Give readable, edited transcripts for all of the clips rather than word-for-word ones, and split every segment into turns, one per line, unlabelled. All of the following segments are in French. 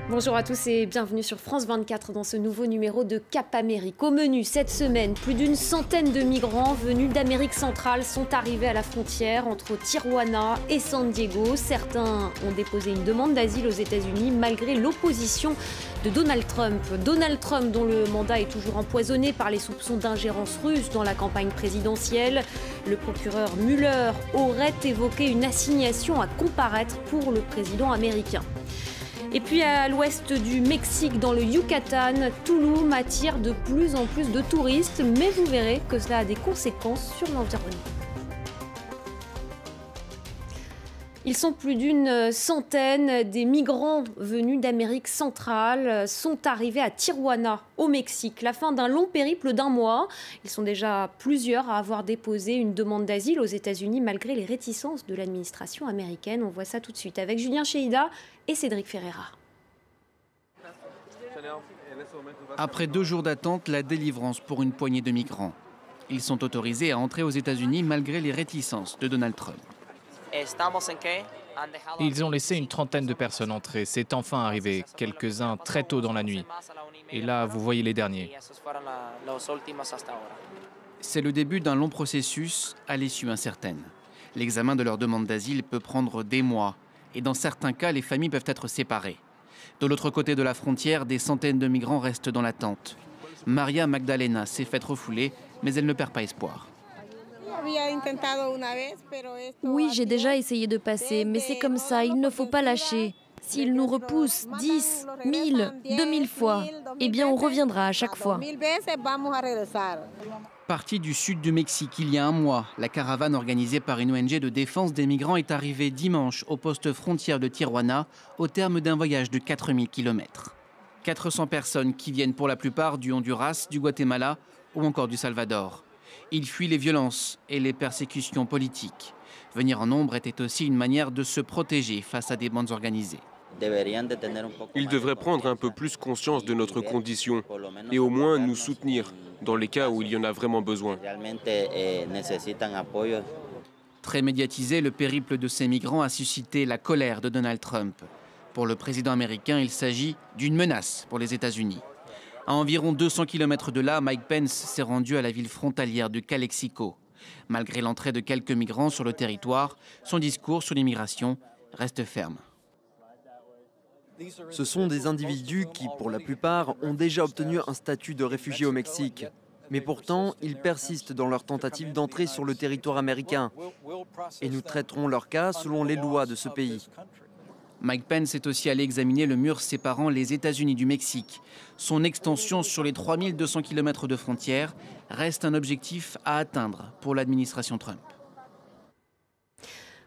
Bonjour à tous et bienvenue sur France 24 dans ce nouveau numéro de Cap Amérique. Au menu cette semaine, plus d'une centaine de migrants venus d'Amérique centrale sont arrivés à la frontière entre Tijuana et San Diego. Certains ont déposé une demande d'asile aux États-Unis malgré l'opposition de Donald Trump. Donald Trump, dont le mandat est toujours empoisonné par les soupçons d'ingérence russe dans la campagne présidentielle. Le procureur Mueller aurait évoqué une assignation à comparaître pour le président américain. Et puis à l'ouest du Mexique, dans le Yucatan, Tulum attire de plus en plus de touristes, mais vous verrez que cela a des conséquences sur l'environnement. Ils sont plus d'une centaine. Des migrants venus d'Amérique centrale sont arrivés à Tijuana, au Mexique. La fin d'un long périple d'1 mois. Ils sont déjà plusieurs à avoir déposé une demande d'asile aux États-Unis malgré les réticences de l'administration américaine. On voit ça tout de suite avec Julien Cheida et Cédric Ferreira.
Après 2 jours d'attente, la délivrance pour une poignée de migrants. Ils sont autorisés à entrer aux États-Unis malgré les réticences de Donald Trump.
Ils ont laissé une trentaine de personnes entrer. C'est enfin arrivé, quelques-uns très tôt dans la nuit. Et là, vous voyez les derniers.
C'est le début d'un long processus à l'issue incertaine. L'examen de leur demande d'asile peut prendre des mois. Et dans certains cas, les familles peuvent être séparées. De l'autre côté de la frontière, des centaines de migrants restent dans l'attente. Maria Magdalena s'est faite refouler, mais elle ne perd pas espoir.
Oui, j'ai déjà essayé de passer, mais c'est comme ça, il ne faut pas lâcher. S'ils nous repoussent 10, 1000, 2000 fois, eh bien on reviendra à chaque fois.
Partie du sud du Mexique il y a 1 mois, la caravane organisée par une ONG de défense des migrants est arrivée dimanche au poste frontière de Tijuana au terme d'un voyage de 4000 km. 400 personnes qui viennent pour la plupart du Honduras, du Guatemala ou encore du Salvador. Ils fuient les violences et les persécutions politiques. Venir en nombre était aussi une manière de se protéger face à des bandes organisées.
Ils devraient prendre un peu plus conscience de notre condition et au moins nous soutenir dans les cas où il y en a vraiment besoin.
Très médiatisé, le périple de ces migrants a suscité la colère de Donald Trump. Pour le président américain, il s'agit d'une menace pour les États-Unis. À environ 200 km de là, Mike Pence s'est rendu à la ville frontalière de Calexico. Malgré l'entrée de quelques migrants sur le territoire, son discours sur l'immigration reste ferme.
Ce sont des individus qui, pour la plupart, ont déjà obtenu un statut de réfugié au Mexique. Mais pourtant, ils persistent dans leur tentative d'entrer sur le territoire américain. Et nous traiterons leur cas selon les lois de ce pays.
Mike Pence est aussi allé examiner le mur séparant les États-Unis du Mexique. Son extension sur les 3200 km de frontières reste un objectif à atteindre pour l'administration Trump.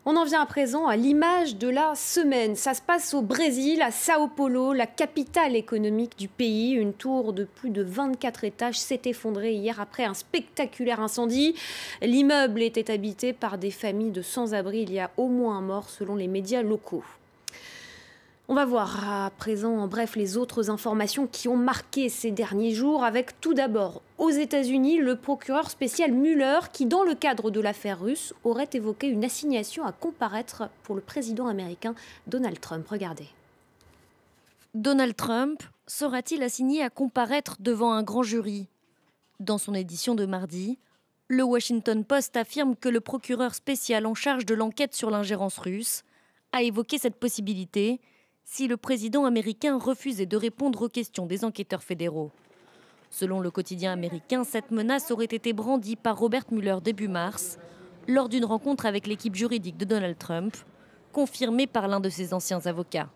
On en vient à présent à l'image de la semaine. Ça se passe au Brésil, à Sao Paulo, la capitale économique du pays. Une tour de plus de 24 étages s'est effondrée hier après un spectaculaire incendie. L'immeuble était habité par des familles de sans-abri. Il y a au moins un mort selon les médias locaux. On va voir à présent en bref les autres informations qui ont marqué ces derniers jours avec tout d'abord aux États-Unis le procureur spécial Mueller qui dans le cadre de l'affaire russe aurait évoqué une assignation à comparaître pour le président américain Donald Trump. Regardez.
Donald Trump sera-t-il assigné à comparaître devant un grand jury ? Dans son édition de mardi, le Washington Post affirme que le procureur spécial en charge de l'enquête sur l'ingérence russe a évoqué cette possibilité si le président américain refusait de répondre aux questions des enquêteurs fédéraux. Selon le quotidien américain, cette menace aurait été brandie par Robert Mueller début mars, lors d'une rencontre avec l'équipe juridique de Donald Trump, confirmée par l'un de ses anciens avocats.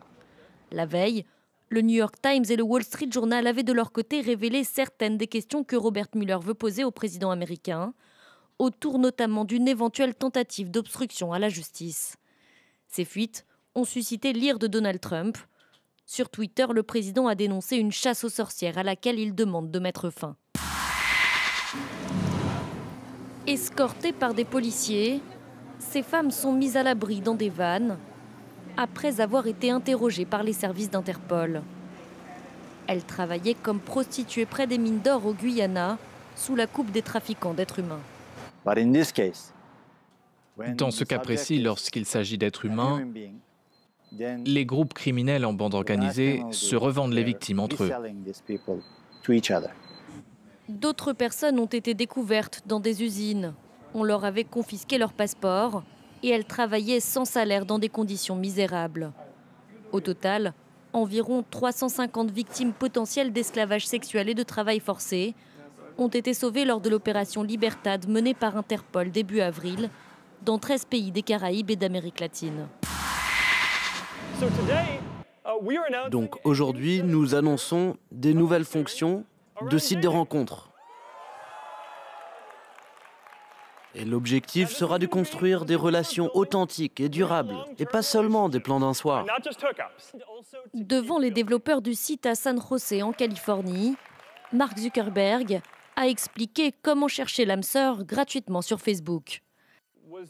La veille, le New York Times et le Wall Street Journal avaient de leur côté révélé certaines des questions que Robert Mueller veut poser au président américain, autour notamment d'une éventuelle tentative d'obstruction à la justice. Ces fuites ont suscité l'ire de Donald Trump. Sur Twitter, le président a dénoncé une chasse aux sorcières à laquelle il demande de mettre fin. Escortées par des policiers, ces femmes sont mises à l'abri dans des vannes après avoir été interrogées par les services d'Interpol. Elles travaillaient comme prostituées près des mines d'or au Guyana, sous la coupe des trafiquants d'êtres humains.
Dans ce cas précis, lorsqu'il s'agit d'êtres humains, Les groupes criminels en bande organisée se revendent les victimes entre eux.
D'autres personnes ont été découvertes dans des usines. On leur avait confisqué leur passeport et elles travaillaient sans salaire dans des conditions misérables. Au total, environ 350 victimes potentielles d'esclavage sexuel et de travail forcé ont été sauvées lors de l'opération Libertad menée par Interpol début avril dans 13 pays des Caraïbes et d'Amérique latine.
Donc aujourd'hui, nous annonçons des nouvelles fonctions de sites de rencontres. Et l'objectif sera de construire des relations authentiques et durables, et pas seulement des plans d'un soir.
Devant les développeurs du site à San José en Californie, Mark Zuckerberg a expliqué comment chercher l'âme sœur gratuitement sur Facebook.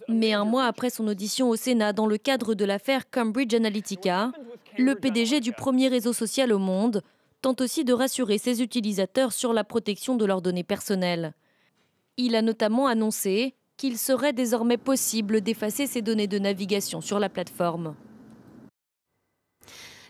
Mais un mois après son audition au Sénat dans le cadre de l'affaire Cambridge Analytica, le PDG du premier réseau social au monde tente aussi de rassurer ses utilisateurs sur la protection de leurs données personnelles. Il a notamment annoncé qu'il serait désormais possible d'effacer ses données de navigation sur la plateforme.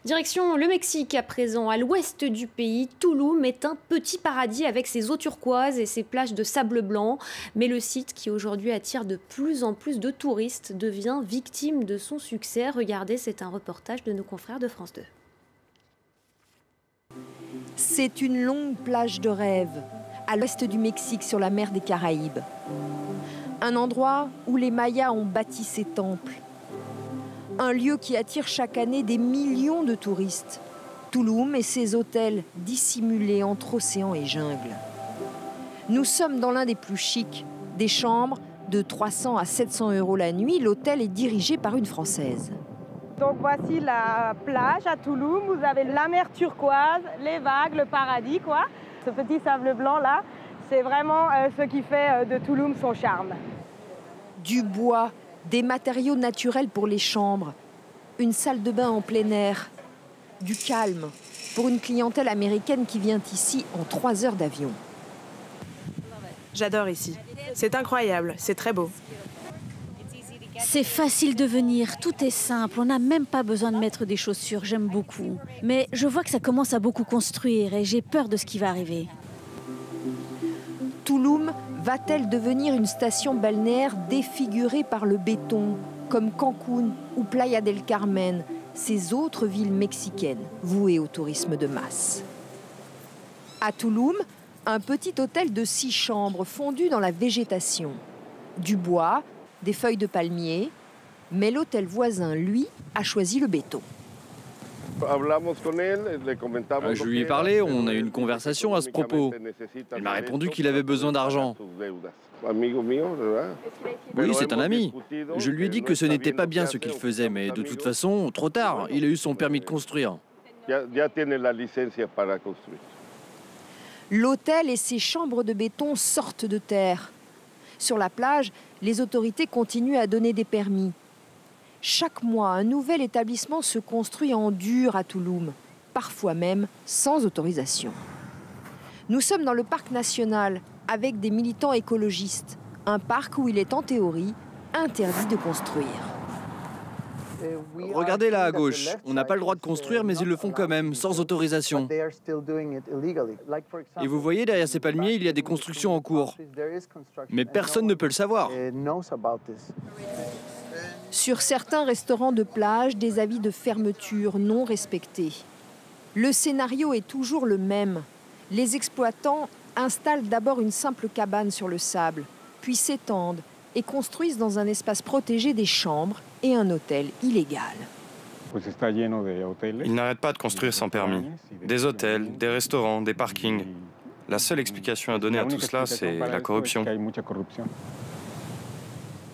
Direction le Mexique à présent, à l'ouest du pays. Tulum est un petit paradis avec ses eaux turquoises et ses plages de sable blanc. Mais le site qui aujourd'hui attire de plus en plus de touristes devient victime de son succès. Regardez, c'est un reportage de nos confrères de France 2.
C'est une longue plage de rêve à l'ouest du Mexique sur la mer des Caraïbes. Un endroit où les Mayas ont bâti ces temples. Un lieu qui attire chaque année des millions de touristes. Tulum et ses hôtels dissimulés entre océan et jungle. Nous sommes dans l'un des plus chics, des chambres de 300 à 700 € la nuit. L'hôtel est dirigé par une Française.
Donc voici la plage à Tulum. Vous avez la mer turquoise, les vagues, le paradis, quoi. Ce petit sable blanc là, c'est vraiment ce qui fait de Tulum son charme.
Du bois, des matériaux naturels pour les chambres, une salle de bain en plein air, du calme pour une clientèle américaine qui vient ici en 3 heures d'avion.
J'adore ici. C'est incroyable, c'est très beau.
C'est facile de venir, tout est simple, on n'a même pas besoin de mettre des chaussures, j'aime beaucoup. Mais je vois que ça commence à beaucoup construire et j'ai peur de ce qui va arriver.
Tulum va-t-elle devenir une station balnéaire défigurée par le béton, comme Cancún ou Playa del Carmen, ces autres villes mexicaines vouées au tourisme de masse? À Tulum, un petit hôtel de 6 chambres fondu dans la végétation. Du bois, des feuilles de palmier, mais l'hôtel voisin, lui, a choisi le béton.
Je lui ai parlé, on a eu une conversation à ce propos. Il m'a répondu qu'il avait besoin d'argent. Oui, c'est un ami. Je lui ai dit que ce n'était pas bien ce qu'il faisait, mais de toute façon, trop tard, il a eu son permis de construire.
L'hôtel et ses chambres de béton sortent de terre. Sur la plage, les autorités continuent à donner des permis. Chaque mois, un nouvel établissement se construit en dur à Tulum, parfois même sans autorisation. Nous sommes dans le parc national avec des militants écologistes, un parc où il est en théorie interdit de construire.
Regardez là à gauche, on n'a pas le droit de construire, mais ils le font quand même, sans autorisation. Et vous voyez, derrière ces palmiers, il y a des constructions en cours. Mais personne ne peut le savoir.
Sur certains restaurants de plage, des avis de fermeture non respectés. Le scénario est toujours le même. Les exploitants installent d'abord une simple cabane sur le sable, puis s'étendent et construisent dans un espace protégé des chambres et un hôtel illégal.
Ils n'arrêtent pas de construire sans permis. Des hôtels, des restaurants, des parkings. La seule explication à donner à tout cela, c'est la corruption.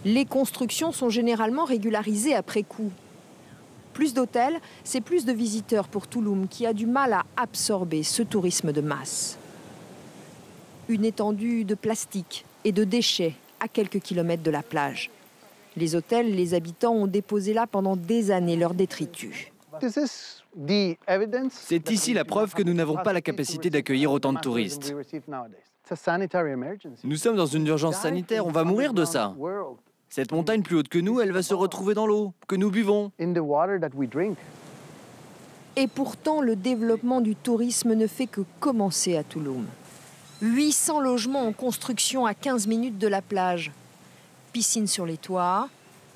Les constructions sont généralement régularisées après coup. Plus d'hôtels, c'est plus de visiteurs pour Tulum qui a du mal à absorber ce tourisme de masse. Une étendue de plastique et de déchets à quelques kilomètres de la plage. Les hôtels, les habitants ont déposé là pendant des années leurs détritus.
C'est ici la preuve que nous n'avons pas la capacité d'accueillir autant de touristes. Nous sommes dans une urgence sanitaire, on va mourir de ça. Cette montagne plus haute que nous, elle va se retrouver dans l'eau que nous buvons.
Et pourtant, le développement du tourisme ne fait que commencer à Tulum. 800 logements en construction à 15 minutes de la plage. Piscine sur les toits,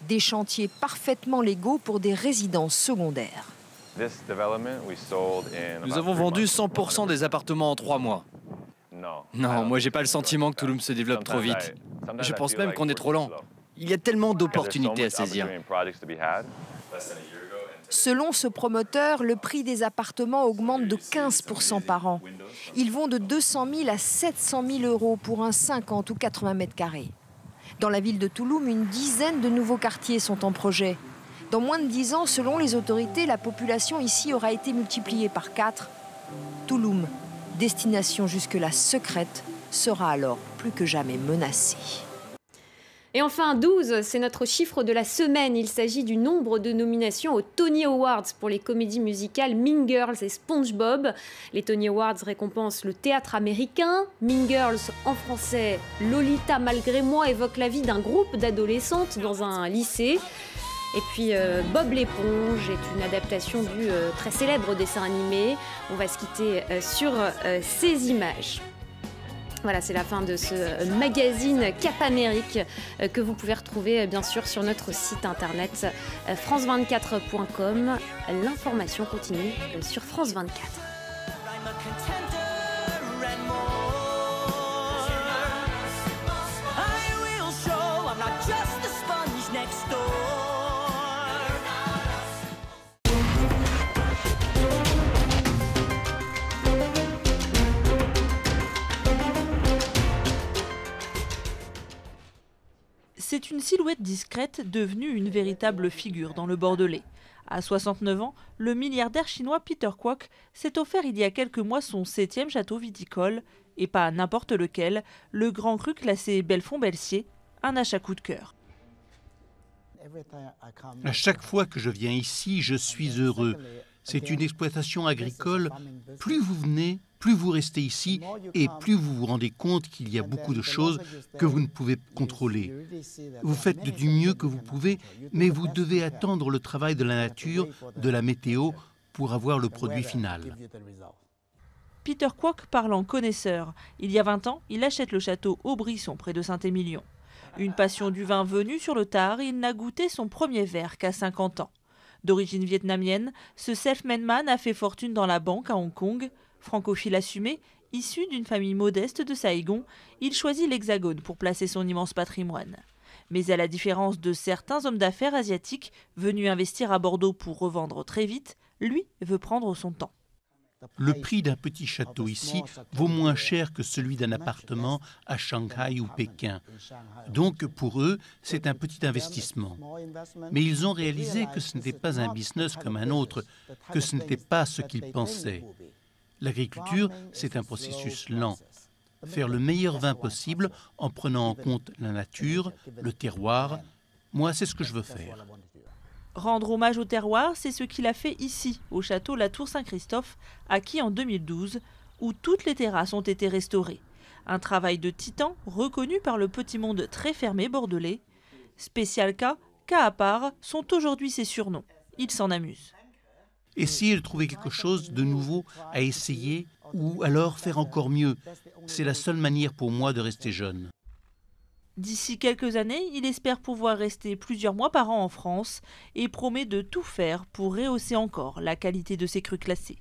des chantiers parfaitement légaux pour des résidences secondaires.
Nous avons vendu 100% des appartements en 3 mois. Non, moi j'ai pas le sentiment que Tulum se développe trop vite. Je pense même qu'on est trop lent. Il y a tellement d'opportunités à saisir.
Selon ce promoteur, le prix des appartements augmente de 15% par an. Ils vont de 200 000 à 700 000 euros pour un 50 ou 80 mètres carrés. Dans la ville de Tulum, une dizaine de nouveaux quartiers sont en projet. Dans moins de 10 ans, selon les autorités, la population ici aura été multipliée par 4. Tulum, destination jusque-là secrète, sera alors plus que jamais menacée.
Et enfin, 12, c'est notre chiffre de la semaine. Il s'agit du nombre de nominations aux Tony Awards pour les comédies musicales Mean Girls et SpongeBob. Les Tony Awards récompensent le théâtre américain. Mean Girls, en français, Lolita malgré moi, évoque la vie d'un groupe d'adolescentes dans un lycée. Et puis Bob l'éponge est une adaptation du très célèbre dessin animé. On va se quitter sur ces images. Voilà, c'est la fin de ce magazine Cap Amérique que vous pouvez retrouver bien sûr sur notre site internet france24.com. L'information continue sur France 24.
C'est une silhouette discrète devenue une véritable figure dans le Bordelais. À 69 ans, le milliardaire chinois Peter Kwok s'est offert il y a quelques mois son 7e château viticole, et pas n'importe lequel, le Grand Cru classé Belfond-Belsier, un achat coup de cœur.
À chaque fois que je viens ici, je suis heureux. C'est une exploitation agricole. Plus vous venez, plus vous restez ici et plus vous vous rendez compte qu'il y a beaucoup de choses que vous ne pouvez contrôler. Vous faites du mieux que vous pouvez, mais vous devez attendre le travail de la nature, de la météo, pour avoir le produit final.
Peter Kwok parle en connaisseur. Il y a 20 ans, il achète le château Aubrisson près de Saint-Émilion. Une passion du vin venue sur le tard, il n'a goûté son premier verre qu'à 50 ans. D'origine vietnamienne, ce self-made man a fait fortune dans la banque à Hong Kong. Francophile assumé, issu d'une famille modeste de Saïgon, il choisit l'Hexagone pour placer son immense patrimoine. Mais à la différence de certains hommes d'affaires asiatiques venus investir à Bordeaux pour revendre très vite, lui veut prendre son temps.
Le prix d'un petit château ici vaut moins cher que celui d'un appartement à Shanghai ou Pékin. Donc pour eux, c'est un petit investissement. Mais ils ont réalisé que ce n'était pas un business comme un autre, que ce n'était pas ce qu'ils pensaient. L'agriculture, c'est un processus lent. Faire le meilleur vin possible en prenant en compte la nature, le terroir, moi c'est ce que je veux faire.
Rendre hommage au terroir, c'est ce qu'il a fait ici, au château La Tour Saint-Christophe, acquis en 2012, où toutes les terrasses ont été restaurées. Un travail de titan reconnu par le petit monde très fermé bordelais. Spécial K, K à part, sont aujourd'hui ses surnoms. Il s'en amuse.
Essayer de trouver quelque chose de nouveau à essayer ou alors faire encore mieux. C'est la seule manière pour moi de rester jeune.
D'ici quelques années, il espère pouvoir rester plusieurs mois par an en France et promet de tout faire pour rehausser encore la qualité de ses crus classés.